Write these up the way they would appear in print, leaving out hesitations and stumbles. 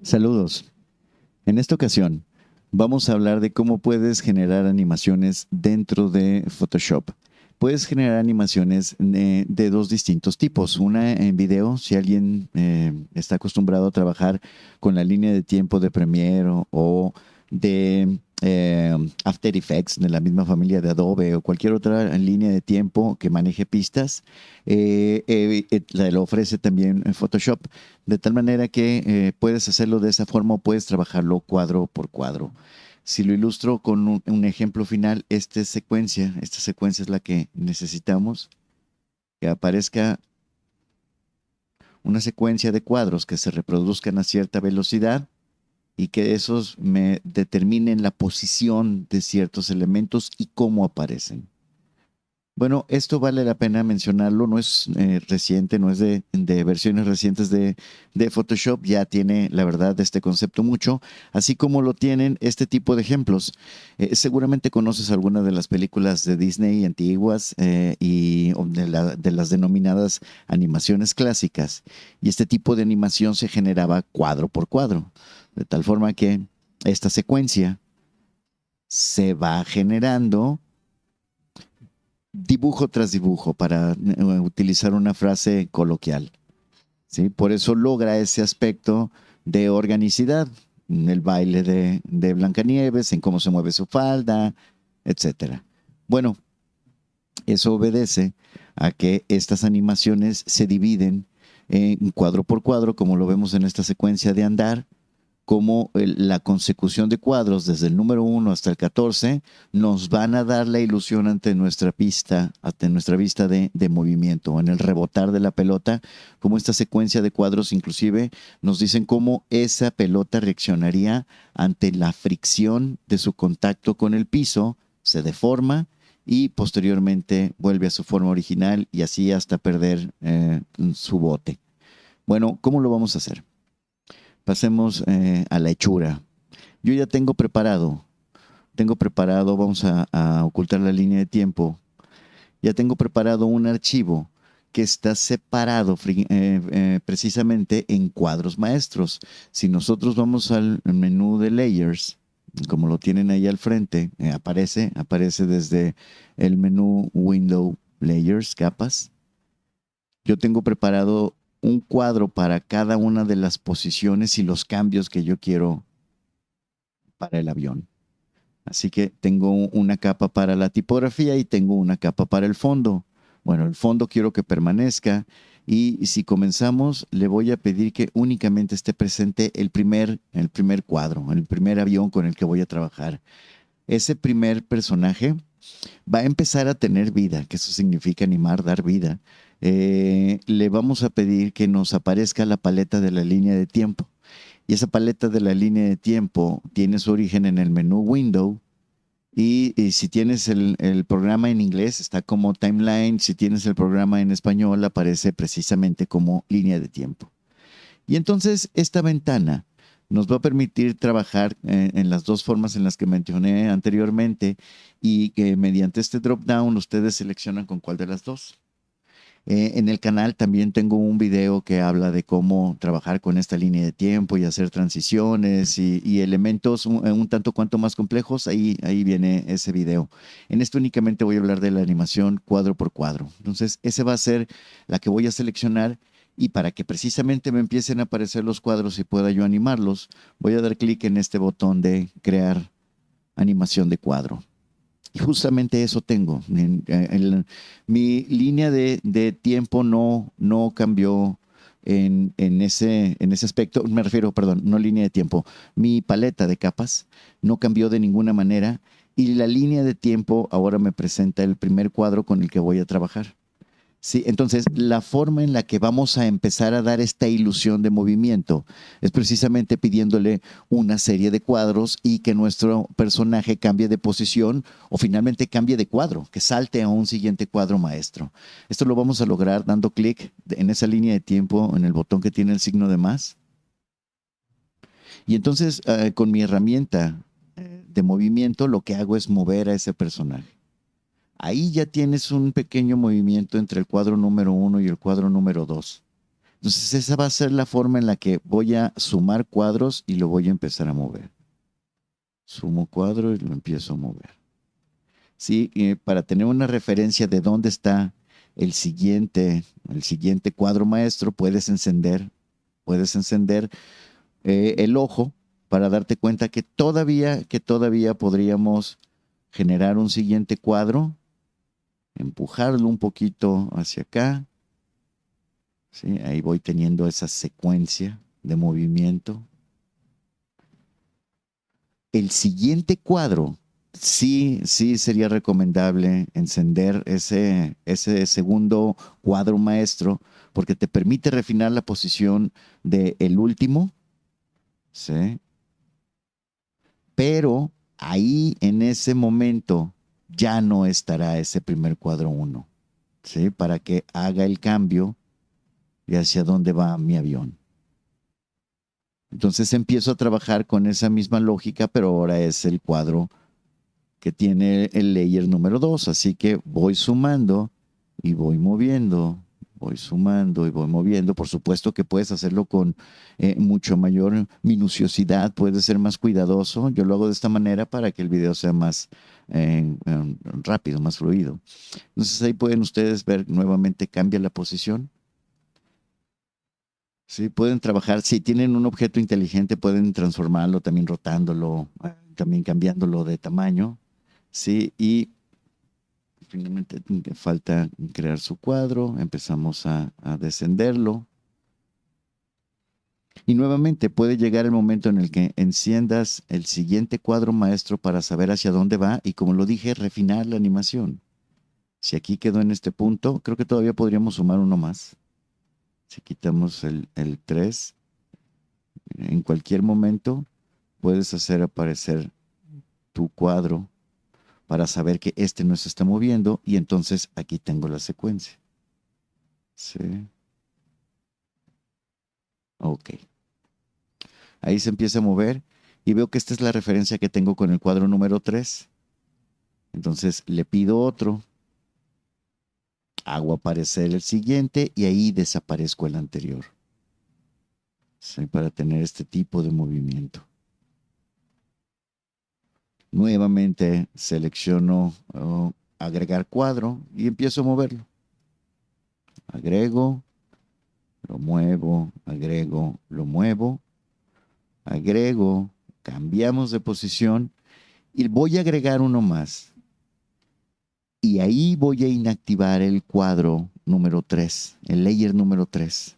Saludos. En esta ocasión vamos a hablar de cómo puedes generar animaciones dentro de Photoshop. Puedes generar animaciones de dos distintos tipos. Una en video, si alguien está acostumbrado a trabajar con la línea de tiempo de Premiere o de After Effects, de la misma familia de Adobe o cualquier otra línea de tiempo que maneje pistas, lo ofrece también en Photoshop, de tal manera que puedes hacerlo de esa forma o puedes trabajarlo cuadro por cuadro. Si lo ilustro con un ejemplo final, esta secuencia es la que necesitamos, que aparezca una secuencia de cuadros que se reproduzcan a cierta velocidad y que esos me determinen la posición de ciertos elementos y cómo aparecen. Bueno, esto vale la pena mencionarlo, no es reciente, no es de versiones recientes de Photoshop, ya tiene, la verdad, este concepto mucho, así como lo tienen este tipo de ejemplos. Seguramente conoces algunas de las películas de Disney antiguas o de las denominadas animaciones clásicas, y este tipo de animación se generaba cuadro por cuadro, de tal forma que esta secuencia se va generando dibujo tras dibujo, para utilizar una frase coloquial, ¿sí? Por eso logra ese aspecto de organicidad en el baile de Blancanieves, en cómo se mueve su falda, etcétera. Bueno, eso obedece a que estas animaciones se dividen en cuadro por cuadro, como lo vemos en esta secuencia de andar, como la consecución de cuadros desde el número 1 hasta el 14 nos van a dar la ilusión ante nuestra vista de movimiento, en el rebotar de la pelota, como esta secuencia de cuadros inclusive nos dicen cómo esa pelota reaccionaría ante la fricción de su contacto con el piso, se deforma y posteriormente vuelve a su forma original y así hasta perder su bote. Bueno, ¿cómo lo vamos a hacer? Pasemos a la hechura. Yo ya tengo preparado, vamos a ocultar la línea de tiempo. Ya tengo preparado un archivo que está separado precisamente en cuadros maestros. Si nosotros vamos al menú de Layers, como lo tienen ahí al frente, aparece desde el menú Window Layers, capas. Yo tengo preparado un cuadro para cada una de las posiciones y los cambios que yo quiero para el avión. Así que tengo una capa para la tipografía y tengo una capa para el fondo. Bueno, el fondo quiero que permanezca y si comenzamos le voy a pedir que únicamente esté presente el primer cuadro, el primer avión con el que voy a trabajar. Ese primer personaje va a empezar a tener vida, que eso significa animar, dar vida. Le vamos a pedir que nos aparezca la paleta de la línea de tiempo. Y esa paleta de la línea de tiempo tiene su origen en el menú Window. Y si tienes el programa en inglés, está como timeline. Si tienes el programa en español, aparece precisamente como línea de tiempo. Y entonces esta ventana nos va a permitir trabajar en las dos formas en las que mencioné anteriormente y que mediante este drop down ustedes seleccionan con cuál de las dos. En el canal también tengo un video que habla de cómo trabajar con esta línea de tiempo y hacer transiciones y elementos un tanto cuanto más complejos. Ahí viene ese video. En esto únicamente voy a hablar de la animación cuadro por cuadro. Entonces, ese va a ser la que voy a seleccionar y para que precisamente me empiecen a aparecer los cuadros y pueda yo animarlos, voy a dar clic en este botón de crear animación de cuadro. Y justamente eso tengo. Mi línea de tiempo no cambió en ese aspecto. Me refiero, perdón, no línea de tiempo. Mi paleta de capas no cambió de ninguna manera y la línea de tiempo ahora me presenta el primer cuadro con el que voy a trabajar. Sí, entonces la forma en la que vamos a empezar a dar esta ilusión de movimiento es precisamente pidiéndole una serie de cuadros y que nuestro personaje cambie de posición o finalmente cambie de cuadro, que salte a un siguiente cuadro maestro. Esto lo vamos a lograr dando clic en esa línea de tiempo, en el botón que tiene el signo de más. Y entonces con mi herramienta de movimiento lo que hago es mover a ese personaje. Ahí ya tienes un pequeño movimiento entre el cuadro número 1 y el cuadro número 2. Entonces esa va a ser la forma en la que voy a sumar cuadros y lo voy a empezar a mover. Sumo cuadro y lo empiezo a mover. Sí, para tener una referencia de dónde está el siguiente cuadro maestro, puedes encender el ojo para darte cuenta que todavía podríamos generar un siguiente cuadro, empujarlo un poquito hacia acá. ¿Sí? Ahí voy teniendo esa secuencia de movimiento. El siguiente cuadro, sí sería recomendable encender ese segundo cuadro maestro porque te permite refinar la posición del último, ¿sí? Pero ahí en ese momento ya no estará ese primer cuadro 1, ¿sí? Para que haga el cambio de hacia dónde va mi avión. Entonces empiezo a trabajar con esa misma lógica, pero ahora es el cuadro que tiene el layer número 2. Así que voy sumando y voy moviendo, voy sumando y voy moviendo. Por supuesto que puedes hacerlo con mucho mayor minuciosidad, puedes ser más cuidadoso. Yo lo hago de esta manera para que el video sea más rápido, más fluido. Entonces ahí pueden ustedes ver nuevamente cambia la posición. Sí, pueden trabajar, si tienen un objeto inteligente, pueden transformarlo, también rotándolo, también cambiándolo de tamaño. Sí, y finalmente falta crear su cuadro, empezamos a descenderlo. Y nuevamente puede llegar el momento en el que enciendas el siguiente cuadro maestro para saber hacia dónde va y, como lo dije, refinar la animación. Si aquí quedó en este punto, creo que todavía podríamos sumar uno más. Si quitamos el 3, en cualquier momento puedes hacer aparecer tu cuadro para saber que este no se está moviendo y entonces aquí tengo la secuencia. Sí. Ok. Ahí se empieza a mover y veo que esta es la referencia que tengo con el cuadro número 3. Entonces le pido otro, hago aparecer el siguiente y ahí desaparezco el anterior. Sí, para tener este tipo de movimiento. Nuevamente selecciono agregar cuadro y empiezo a moverlo. Agrego, lo muevo, agrego, lo muevo, agrego, cambiamos de posición y voy a agregar uno más. Y ahí voy a inactivar el cuadro número 3, el layer número 3.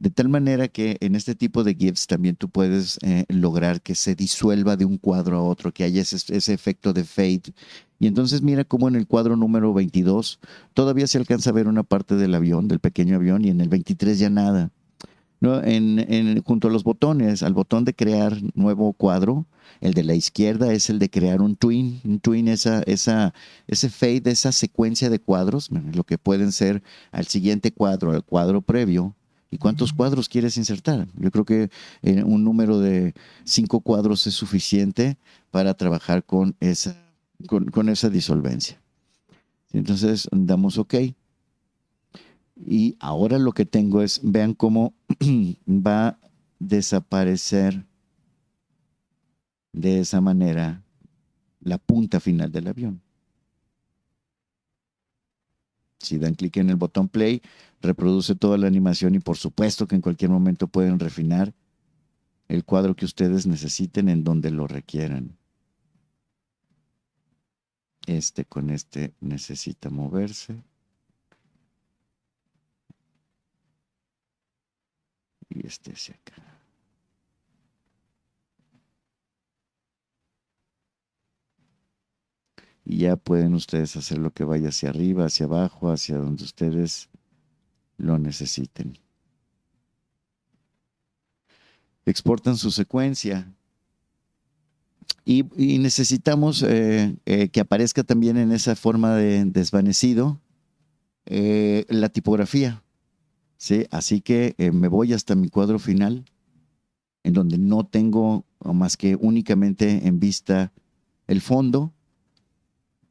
De tal manera que en este tipo de GIFs también tú puedes lograr que se disuelva de un cuadro a otro, que haya ese efecto de fade. Y entonces mira cómo en el cuadro número 22 todavía se alcanza a ver una parte del avión, del pequeño avión, y en el 23 ya nada. ¿No? Junto a los botones, al botón de crear nuevo cuadro, el de la izquierda es el de crear un twin. Un twin, ese fade, esa secuencia de cuadros, lo que pueden ser al siguiente cuadro, al cuadro previo. ¿Y cuántos cuadros quieres insertar? Yo creo que un número de 5 cuadros es suficiente para trabajar con esa disolvencia. Entonces damos OK. Y ahora lo que tengo es, vean cómo va a desaparecer de esa manera la punta final del avión. Si dan clic en el botón play, reproduce toda la animación y por supuesto que en cualquier momento pueden refinar el cuadro que ustedes necesiten en donde lo requieran. Con este necesita moverse. Y este hacia acá. Y ya pueden ustedes hacer lo que vaya hacia arriba, hacia abajo, hacia donde ustedes lo necesiten. Exportan su secuencia y necesitamos que aparezca también en esa forma de desvanecido la tipografía. ¿Sí? Así que me voy hasta mi cuadro final, en donde no tengo más que únicamente en vista el fondo,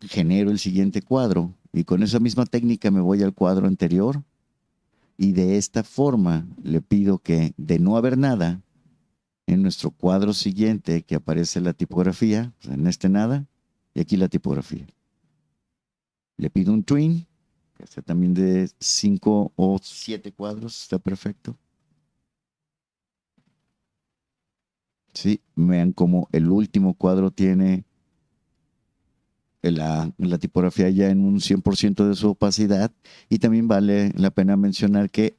genero el siguiente cuadro y con esa misma técnica me voy al cuadro anterior Y de esta forma le pido que, de no haber nada, en nuestro cuadro siguiente que aparece la tipografía, o sea, en este nada, y aquí la tipografía. Le pido un twin, que sea también de 5 o 7 cuadros, está perfecto. Sí, vean cómo el último cuadro tiene la tipografía ya en un 100% de su opacidad, y también vale la pena mencionar que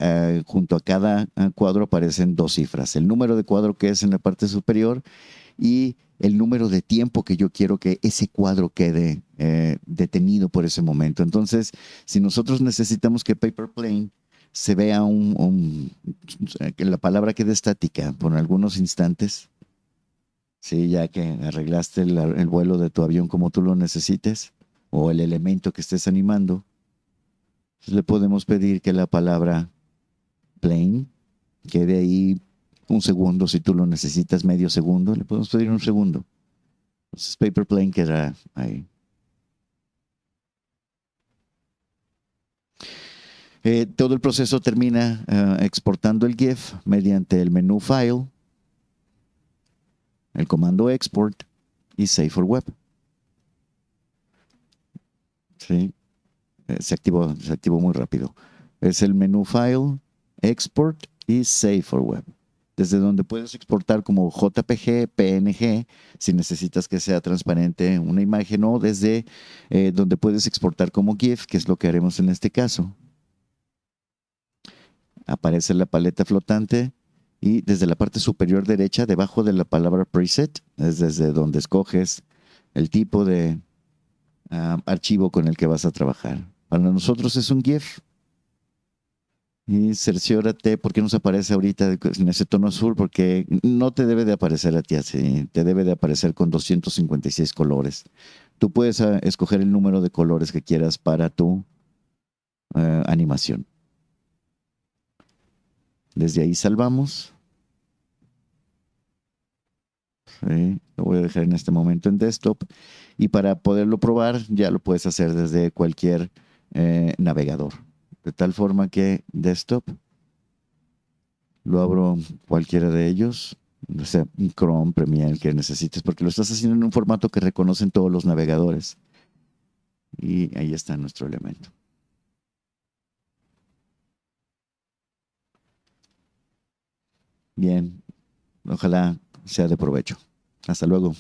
junto a cada cuadro aparecen dos cifras, el número de cuadro que es en la parte superior y el número de tiempo que yo quiero que ese cuadro quede detenido por ese momento. Entonces, si nosotros necesitamos que Paper Plane se vea que la palabra quede estática por algunos instantes, sí, ya que arreglaste el vuelo de tu avión como tú lo necesites, o el elemento que estés animando, pues le podemos pedir que la palabra plane quede ahí un segundo. Si tú lo necesitas medio segundo, le podemos pedir un segundo. Entonces Paper Plane quedará ahí. Todo el proceso termina exportando el GIF mediante el menú File, el comando Export y Save for Web. ¿Sí? Se activó muy rápido. Es el menú File, Export y Save for Web. Desde donde puedes exportar como JPG, PNG, si necesitas que sea transparente una imagen, o desde donde puedes exportar como GIF, que es lo que haremos en este caso. Aparece la paleta flotante y desde la parte superior derecha, debajo de la palabra preset, es desde donde escoges el tipo de archivo con el que vas a trabajar. Para nosotros es un GIF. Y cerciórate por qué nos aparece ahorita en ese tono azul, porque no te debe de aparecer a ti así, te debe de aparecer con 256 colores. Tú puedes escoger el número de colores que quieras para tu animación. Desde ahí salvamos. ¿Sí? Lo voy a dejar en este momento en desktop. Y para poderlo probar, ya lo puedes hacer desde cualquier navegador. De tal forma que desktop, lo abro cualquiera de ellos, o sea, un Chrome, Premiere, el que necesites, porque lo estás haciendo en un formato que reconocen todos los navegadores. Y ahí está nuestro elemento. Bien, ojalá sea de provecho. Hasta luego.